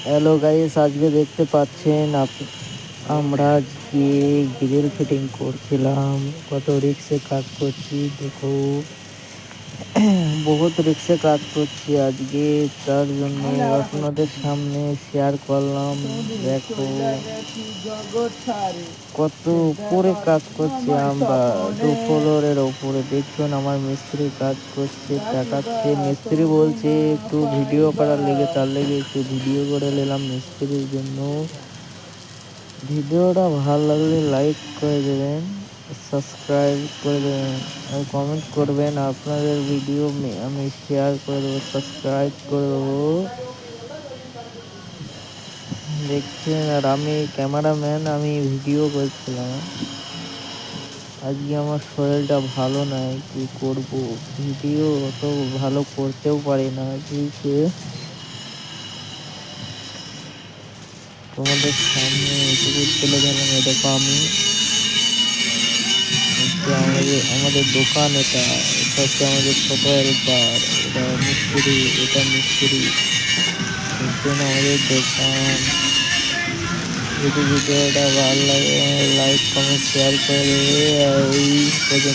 Hello guys, আজকে দেখতে পাচ্ছেন আমরা আজকে গ্রিল ফিটিং করছিলাম। কত রিক্সে কাজ করছি দেখো। বহুত রিক্সে কাজ করছি আজকে, তার জন্য আপনাদের সামনে শেয়ার করলাম। দেখো কত উপরে কাজ করছি আমরা, 2 ফ্লোরের উপরে। দেখুন আমার মিস্ত্রি কাজ করছে, টাকাচ্ছে। মিস্ত্রি বলছে একটু ভিডিও করার লেগে, তার লেগে একটু ভিডিও করে নিলাম মিস্ত্রির জন্য। ভিডিওটা ভালো লাগলে লাইক করে দেবেন, সাবস্ক্রাইব করে দেবেন আর কমেন্ট করবেন। আপনাদের ভিডিও আমি শেয়ার করে দেবো, সাবস্ক্রাইব করে দেবো। দেখছেন, আর আমি ক্যামেরাম্যান, আমি ভিডিও করছিলাম। আজকে আমার শরীরটা ভালো নাই, কি করব, ভিডিও অত ভালো করতেও পারি না। আজকে তোমাদের সামনে এটুকু তুলে ধরলাম। দেখো আমি আমাদের দোকান, এটা হচ্ছে আমাদের ছোট হেল্পার, এটা মিস্ত্রি, এটা মিস্ত্রি। দেখছেন আমাদের দোকান। যদি ভিডিওটা ভালো লাগে লাইক কমেন্ট শেয়ার করে দেবে। এই পর্যন্ত।